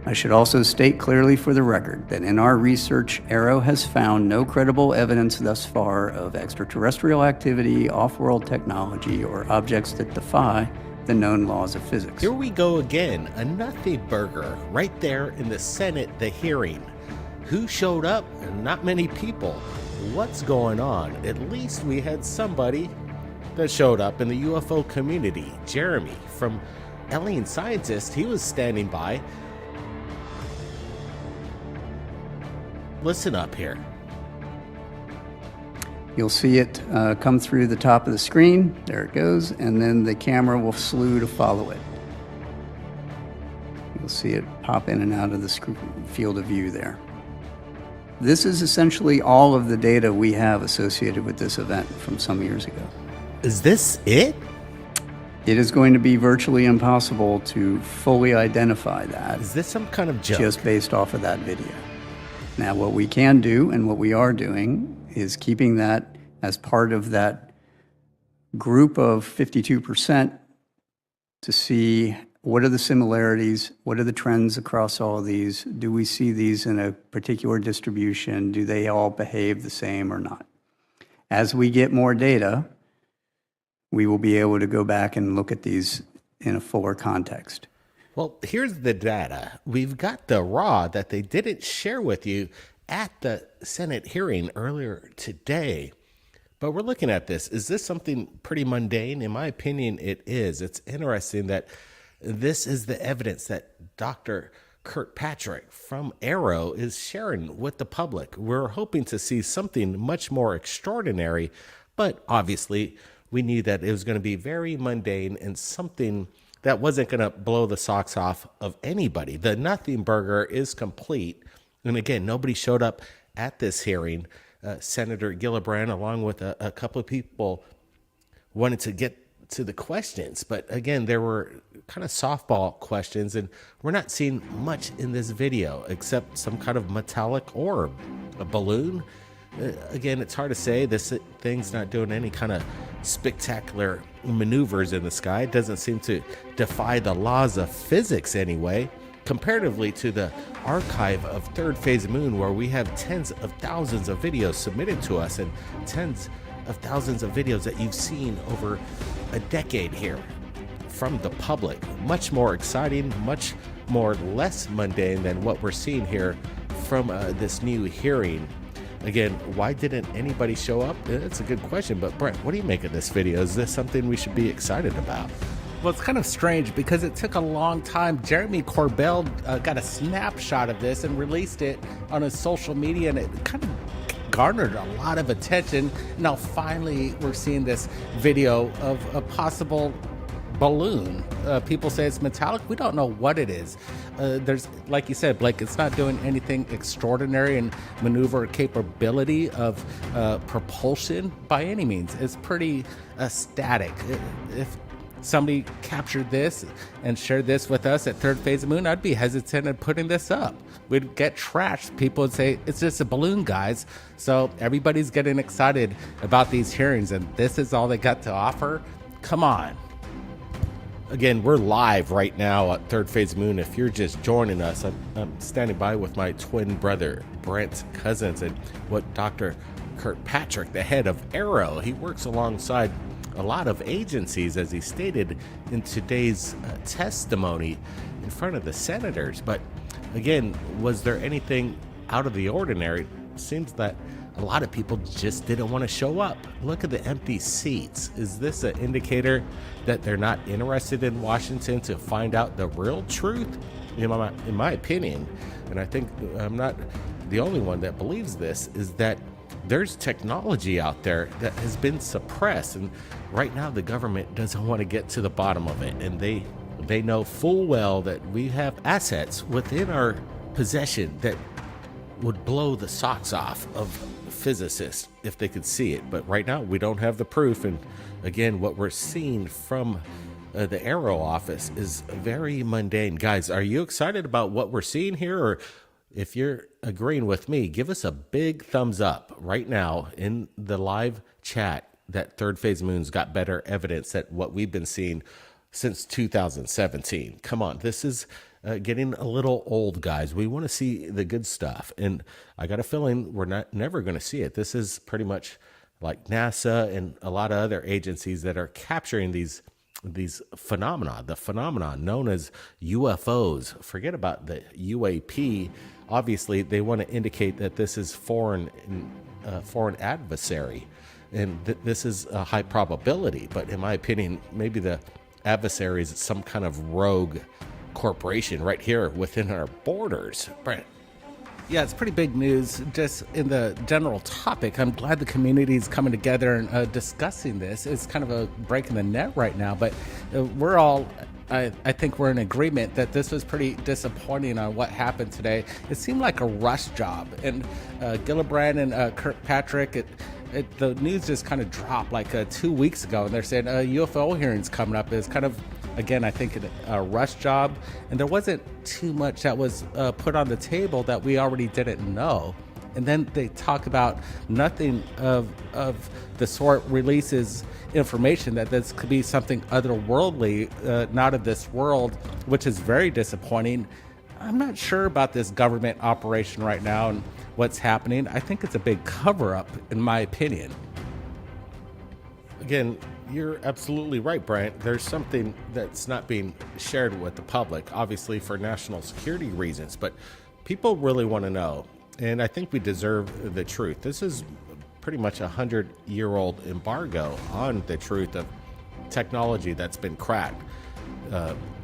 I should also state clearly for the record that in our research, AARO has found no credible evidence thus far of extraterrestrial activity, off-world technology, or objects that defy the known laws of physics. Here we go again, a nothing burger right there in the Senate, the hearing. Who showed up? Not many people. What's going on? At least we had somebody that showed up in the UFO community. Jeremy from Alien Scientist, he was standing by. Listen up here. You'll see it come through the top of the screen. There it goes. And then the camera will slew to follow it. You'll see it pop in and out of the field of view there. This is essentially all of the data we have associated with this event from some years ago. Is this it? It is going to be virtually impossible to fully identify that. Is this some kind of joke? Just based off of that video. Now, what we can do and what we are doing is keeping that as part of that group of 52% to see what are the similarities, what are the trends across all of these, do we see these in a particular distribution, do they all behave the same or not? As we get more data, we will be able to go back and look at these in a fuller context. Well, here's the data. We've got the raw that they didn't share with you at the Senate hearing earlier today. But we're looking at this. Is this something pretty mundane? In my opinion, it is. It's interesting that this is the evidence that Dr. Kirkpatrick from AARO is sharing with the public. We're hoping to see something much more extraordinary, but obviously we knew that it was going to be very mundane and something that wasn't going to blow the socks off of anybody. The nothing burger is complete. And again, nobody showed up at this hearing. Senator Gillibrand, along with a couple of people, wanted to get to the questions. But again, there were kind of softball questions, and we're not seeing much in this video except some kind of metallic orb, a balloon. Again, it's hard to say. This thing's not doing any kind of spectacular maneuvers in the sky. It doesn't seem to defy the laws of physics anyway, comparatively to the archive of Third Phase Moon, where we have tens of thousands of videos submitted to us and tens of thousands of videos that you've seen over a decade here from the public. Much more exciting, much more less mundane than what we're seeing here from this new hearing. Again, why didn't anybody show up? That's a good question, but Brent, what do you make of this video? Is this something we should be excited about? Well, it's kind of strange because it took a long time. Jeremy Corbell got a snapshot of this and released it on his social media, and it kind of garnered a lot of attention. Now, finally, we're seeing this video of a possible balloon. People say it's metallic. We don't know what it is. There's, like you said, Blake, it's not doing anything extraordinary in maneuver capability of propulsion by any means. It's pretty static. If somebody captured this and shared this with us at Third Phase of Moon, I'd be hesitant in putting this up. We'd get trashed. People would say, it's just a balloon, guys. So everybody's getting excited about these hearings, and this is all they got to offer. Come on. Again, we're live right now at Third Phase Moon. If you're just joining us, I'm standing by with my twin brother, Brent Cousins, and what Dr. Kirkpatrick, the head of AARO, he works alongside a lot of agencies, as he stated in today's testimony in front of the senators. But again, was there anything out of the ordinary? Seems that a lot of people just didn't want to show up. Look at the empty seats. Is this an indicator that they're not interested in Washington to find out the real truth? In my opinion, and I think I'm not the only one that believes this, is that there's technology out there that has been suppressed, and right now the government doesn't want to get to the bottom of it, and they know full well that we have assets within our possession that would blow the socks off of physicists if they could see it. But right now we don't have the proof, and again, what we're seeing from the AARO office is very mundane. Guys, are you excited about what we're seeing here? Or if you're agreeing with me, give us a big thumbs up right now in the live chat that Third Phase Moon's got better evidence at what we've been seeing since 2017. Come on, this is getting a little old, guys. We want to see the good stuff. And I got a feeling we're never going to see it. This is pretty much like NASA and a lot of other agencies that are capturing these phenomena, the phenomenon known as UFOs. Forget about the UAP. Obviously, they want to indicate that this is foreign adversary, and this is a high probability. But in my opinion, maybe the adversary is some kind of rogue corporation right here within our borders. Brent. Yeah, it's pretty big news just in the general topic. I'm glad the community is coming together and discussing this. It's kind of a break in the net right now, but we're all, I think we're in agreement that this was pretty disappointing on what happened today. It seemed like a rush job, and Gillibrand and Kirkpatrick, the news just kind of dropped like 2 weeks ago, and they're saying UFO hearings coming up. Is kind of, again, I think a rush job, and there wasn't too much that was put on the table that we already didn't know. And then they talk about nothing of the sort releases information that this could be something otherworldly, not of this world, which is very disappointing. I'm not sure about this government operation right now and what's happening. I think it's a big cover-up, in my opinion. Again, you're absolutely right, Bryant. There's something that's not being shared with the public, obviously for national security reasons, but people really want to know, and I think we deserve the truth. This is pretty much a 100-year-old embargo on the truth of technology that's been cracked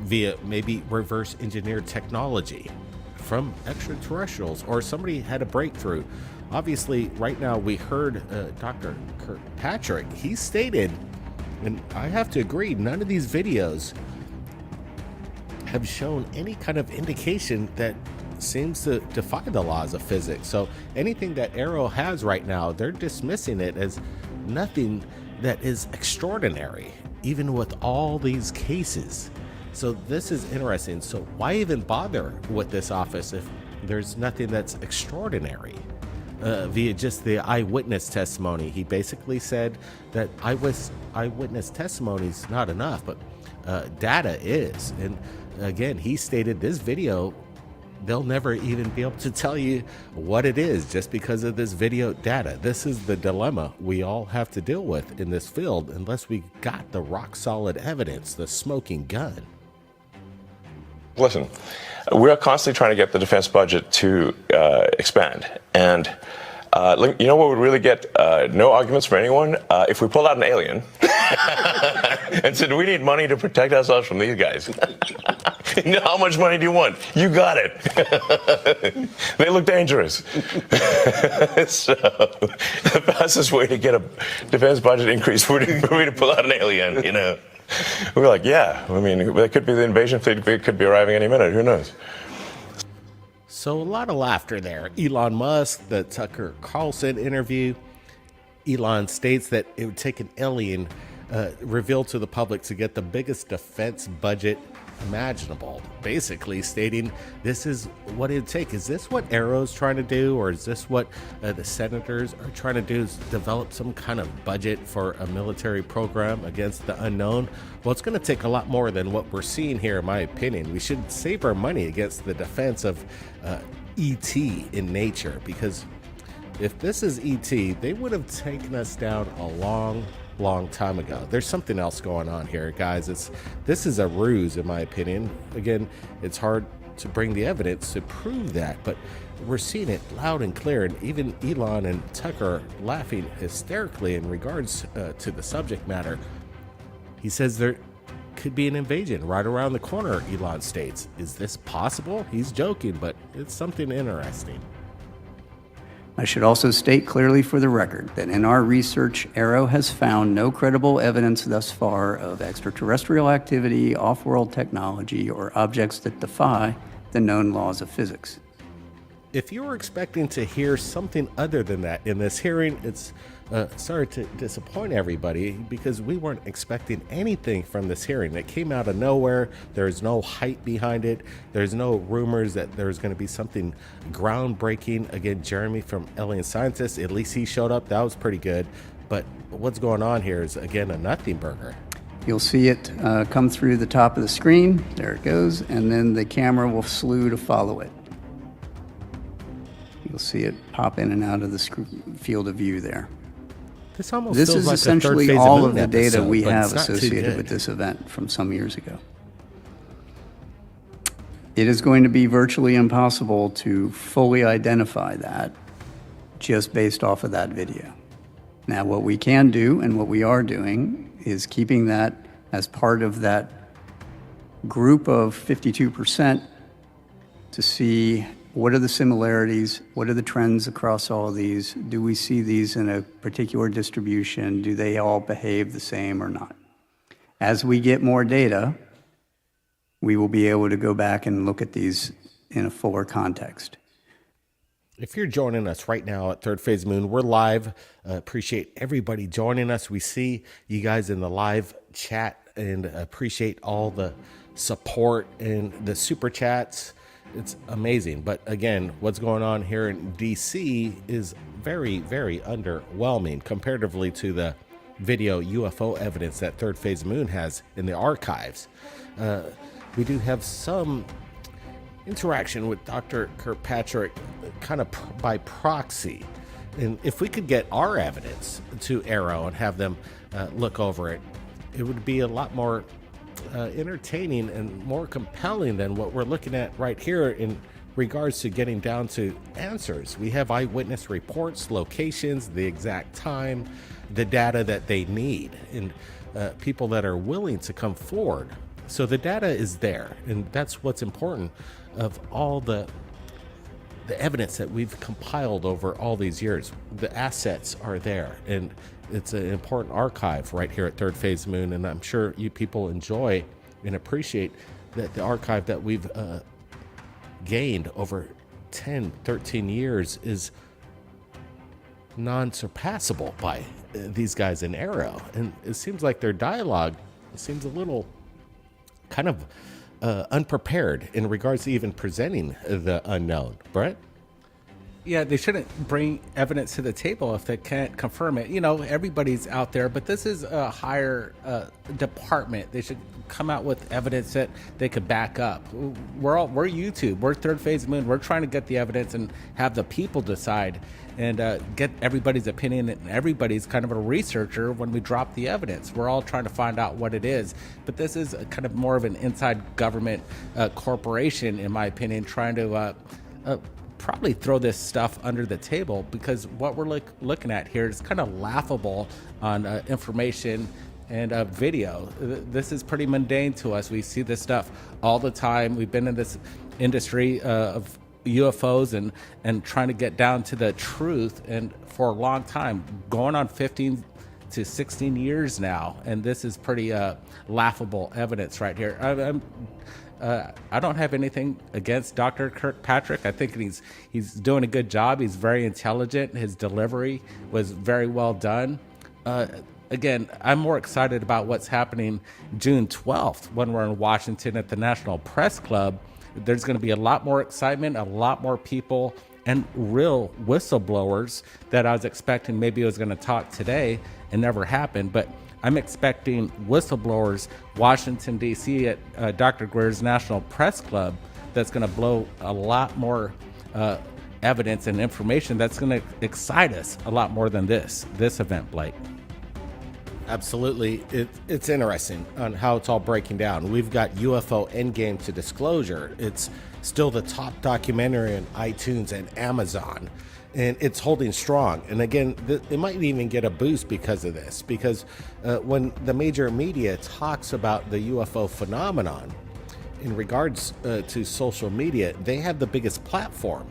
via maybe reverse engineered technology from extraterrestrials, or somebody had a breakthrough. Obviously, right now we heard Dr. Kirkpatrick. He stated, and I have to agree, none of these videos have shown any kind of indication that seems to defy the laws of physics. So anything that Arrow has right now, they're dismissing it as nothing that is extraordinary, even with all these cases. So this is interesting. So why even bother with this office if there's nothing that's extraordinary? Via just the eyewitness testimony, he basically said that eyewitness testimony is not enough, but data is. And again, he stated this video, they'll never even be able to tell you what it is just because of this video data. This is the dilemma we all have to deal with in this field unless we got the rock solid evidence, the smoking gun. Listen, we're constantly trying to get the defense budget to expand. And you know what would really get no arguments from anyone? If we pulled out an alien and said, we need money to protect ourselves from these guys. You know, how much money do you want? You got it. They look dangerous. So the fastest way to get a defense budget increase would be to pull out an alien, you know. We're like, yeah, I mean, there could be the invasion fleet could be arriving any minute. Who knows? So a lot of laughter there. Elon Musk, the Tucker Carlson interview. Elon states that it would take an alien revealed to the public to get the biggest defense budget imaginable, basically stating this is what it'd take. Is this what Arrow's trying to do, or is this what the senators are trying to do, is develop some kind of budget for a military program against the unknown? Well, it's going to take a lot more than what we're seeing here, in my opinion. We should save our money against the defense of ET in nature, because if this is ET, they would have taken us down a long time ago. There's something else going on here, guys. This is a ruse, in my opinion. Again, it's hard to bring the evidence to prove that, but we're seeing it loud and clear. And even Elon and Tucker are laughing hysterically in regards to the subject matter. He says there could be an invasion right around the corner, Elon states. Is this possible? He's joking, but it's something interesting. I should also state clearly for the record that in our research, Arrow has found no credible evidence thus far of extraterrestrial activity, off-world technology, or objects that defy the known laws of physics. If you were expecting to hear something other than that in this hearing, it's sorry to disappoint everybody, because we weren't expecting anything from this hearing. It came out of nowhere. There's no hype behind it. There's no rumors that there's going to be something groundbreaking. Again, Jeremy from Alien Scientist, at least he showed up. That was pretty good. But what's going on here is, again, a nothing burger. You'll see it come through the top of the screen. There it goes. And then the camera will slew to follow it. You'll see it pop in and out of the field of view there. This almost This feels is like a third essentially phase all Moon of the data episode, we but have it's not too associated good. with this event from some years ago. It is going to be virtually impossible to fully identify that just based off of that video. Now, what we can do and what we are doing is keeping that as part of that group of 52% to see what are the similarities, what are the trends across all of these, do we see these in a particular distribution, do they all behave the same or not? As we get more data, we will be able to go back and look at these in a fuller context. If you're joining us right now at Third Phase Moon, we're live. Appreciate everybody joining us. We see you guys in the live chat and appreciate all the support and the super chats. It's amazing. But again, what's going on here in DC is very, very underwhelming comparatively to the video UFO evidence that Third Phase Moon has in the archives. We do have some interaction with Dr. Kirkpatrick kind of by proxy. And if we could get our evidence to Arrow and have them look over it, it would be a lot more entertaining and more compelling than what we're looking at right here in regards to getting down to answers. We have eyewitness reports, locations, the exact time, the data that they need, and people that are willing to come forward. So the data is there, and that's what's important of all the evidence that we've compiled over all these years. The assets are there, and it's an important archive right here at Third Phase Moon, and I'm sure you people enjoy and appreciate that the archive that we've gained over 10, 13 years is non-surpassable by these guys in Arrow. And it seems like their dialogue seems a little kind of unprepared in regards to even presenting the unknown. Brett? Yeah, they shouldn't bring evidence to the table if they can't confirm it. You know, everybody's out there, but this is a higher department. They should come out with evidence that they could back up. We're YouTube. We're Third Phase Moon. We're trying to get the evidence and have the people decide and get everybody's opinion. And everybody's kind of a researcher when we drop the evidence. We're all trying to find out what it is. But this is kind of more of an inside government corporation, in my opinion, trying to probably throw this stuff under the table, because what we're looking at here is kind of laughable on information and video. This is pretty mundane to us. We see this stuff all the time. We've been in this industry of UFOs and trying to get down to the truth, and for a long time, going on 15 to 16 years now, and this is pretty laughable evidence right here. I don't have anything against Dr. Kirkpatrick. I think he's doing a good job. He's very intelligent. His delivery was very well done. Again, I'm more excited about what's happening June 12th when we're in Washington at the National Press Club. There's going to be a lot more excitement, a lot more people, and real whistleblowers that I was expecting maybe it was going to talk today and never happened. But I'm expecting whistleblowers, Washington, D.C. at Dr. Greer's National Press Club, that's going to blow a lot more evidence and information that's going to excite us a lot more than this event, Blake. Absolutely. It's interesting on how it's all breaking down. We've got UFO Endgame to Disclosure. It's still the top documentary on iTunes and Amazon, and it's holding strong. And again, it might even get a boost because of this, because when the major media talks about the UFO phenomenon in regards to social media, they have the biggest platform,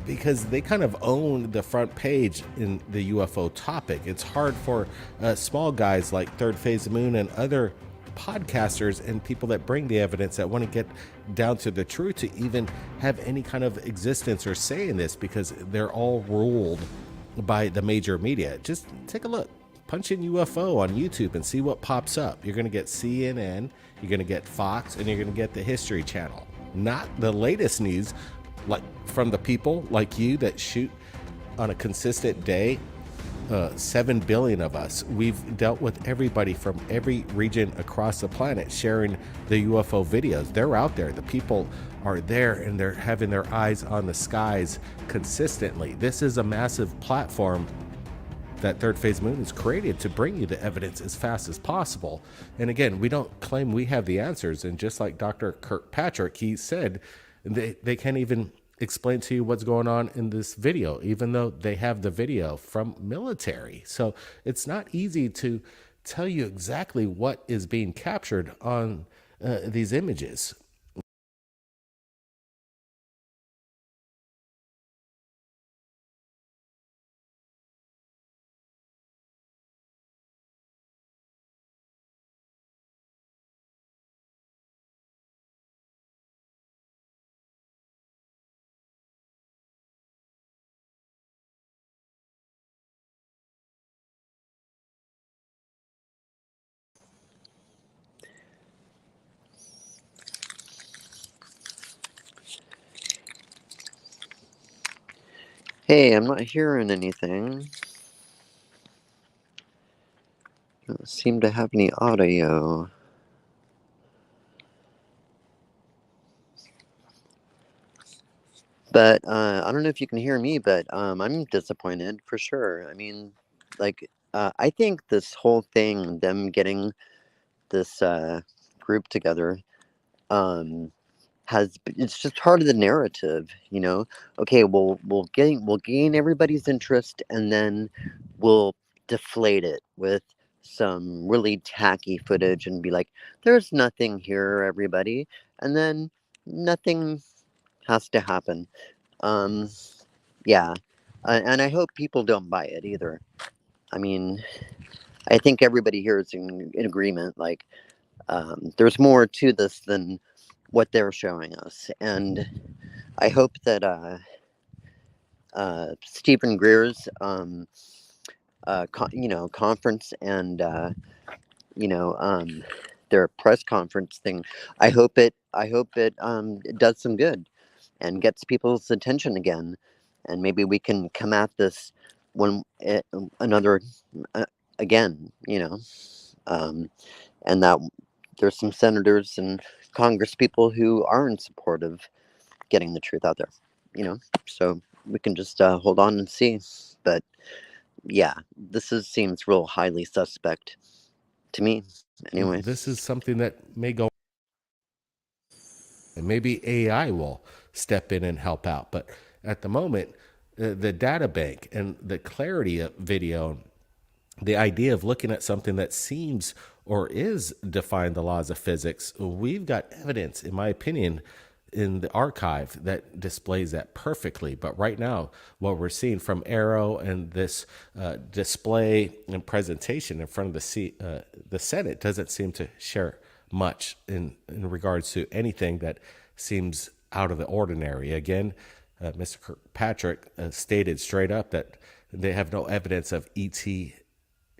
because they kind of own the front page in the UFO topic. It's hard for small guys like Third Phase Moon and other podcasters and people that bring the evidence that want to get down to the truth to even have any kind of existence or say in this, because they're all ruled by the major media. Just take a look. Punch in UFO on YouTube and see what pops up. You're going to get CNN, you're going to get Fox, and you're going to get the History Channel. Not the latest news, like from the people like you that shoot on a consistent day 7 billion of us. We've dealt with everybody from every region across the planet sharing the UFO videos. They're out there. The people are there and they're having their eyes on the skies consistently. This is a massive platform that Third Phase Moon is created to bring you the evidence as fast as possible. And again, we don't claim we have the answers. And just like Dr. Kirkpatrick, he said they can't even explain to you what's going on in this video, even though they have the video from military. So it's not easy to tell you exactly what is being captured on these images. Hey, I'm not hearing anything. Don't seem to have any audio. But I don't know if you can hear me, but I'm disappointed for sure. I mean, like, I think this whole thing, them getting this group together, it's just part of the narrative, you know. Okay, we'll gain everybody's interest, and then we'll deflate it with some really tacky footage and be like, "There's nothing here, everybody," and then nothing has to happen. Yeah, and I hope people don't buy it either. I mean, I think everybody here is in agreement. Like, there's more to this than what they're showing us, and I hope that Stephen Greer's conference and their press conference thing, I hope it does some good and gets people's attention again, and maybe we can come at this one another again, and that there's some senators and Congress people who are in support of getting the truth out there, so we can just hold on and see. But yeah, seems real highly suspect to me anyway. This is something that may go, and maybe AI will step in and help out. But at the moment, the data bank and the clarity of video, the idea of looking at something that seems or is defying the laws of physics, we've got evidence, in my opinion, in the archive that displays that perfectly. But right now, what we're seeing from Arrow and this display and presentation in front of the Senate doesn't seem to share much in regards to anything that seems out of the ordinary. Again, Mr. Kirkpatrick stated straight up that they have no evidence of ET in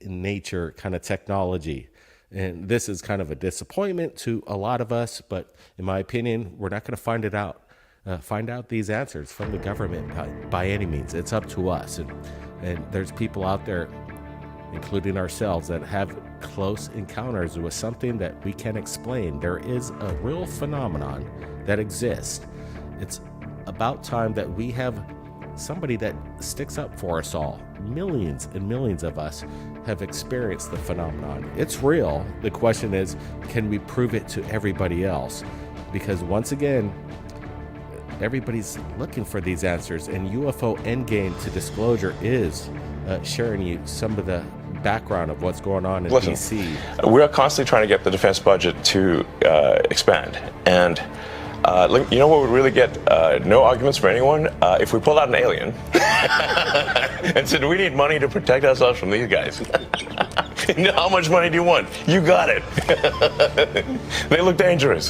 nature kind of technology. And this is kind of a disappointment to a lot of us, but in my opinion, we're not going to find out these answers from the government by any means. It's up to us. And there's people out there, including ourselves, that have close encounters with something that we can't explain. There is a real phenomenon that exists. It's about time that we have somebody that sticks up for us all. Millions and millions of us have experienced the phenomenon. It's real. The question is, can we prove it to everybody else? Because once again, everybody's looking for these answers, and UFO Endgame to Disclosure is sharing you some of the background of what's going on in DC. We are constantly trying to get the defense budget to expand, and you know what would really get no arguments for anyone? If we pulled out an alien and said, we need money to protect ourselves from these guys. How much money do you want? You got it. They look dangerous.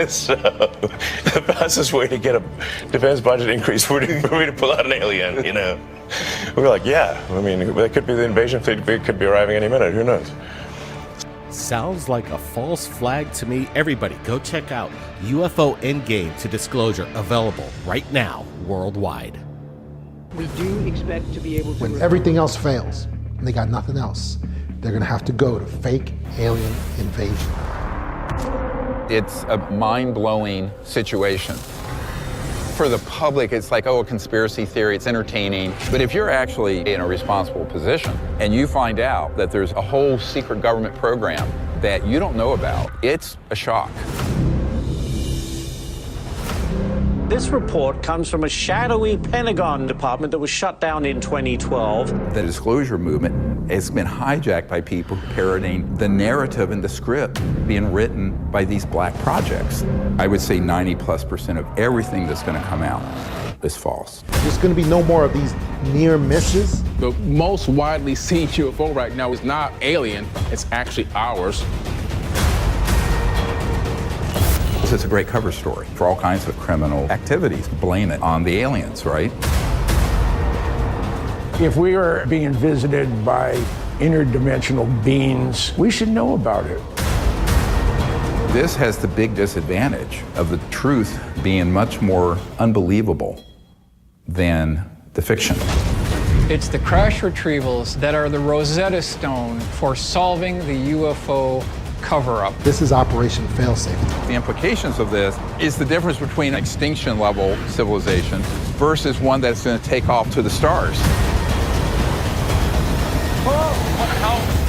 So the fastest way to get a defense budget increase would be to pull out an alien, We're like, yeah, I mean, that could be the invasion fleet could be arriving any minute. Who knows? Sounds like a false flag to me. Everybody, go check out UFO Endgame to Disclosure, available right now worldwide. We do expect to be able to... When everything else fails, and they got nothing else, they're gonna have to go to fake alien invasion. It's a mind-blowing situation. For the public, it's like, oh, a conspiracy theory, it's entertaining. But if you're actually in a responsible position and you find out that there's a whole secret government program that you don't know about, it's a shock. This report comes from a shadowy Pentagon department that was shut down in 2012. The disclosure movement has been hijacked by people parroting the narrative and the script being written by these black projects. I would say 90+% of everything that's going to come out is false. There's gonna be no more of these near misses. The most widely seen UFO right now is not alien, it's actually ours. It's a great cover story for all kinds of criminal activities. Blame it on the aliens, right? If we are being visited by interdimensional beings, we should know about it. This has the big disadvantage of the truth being much more unbelievable than the fiction. It's the crash retrievals that are the Rosetta Stone for solving the UFO cover-up. This is Operation Failsafe. The implications of this is the difference between extinction level civilization versus one that's going to take off to the stars. Whoa, what the hell?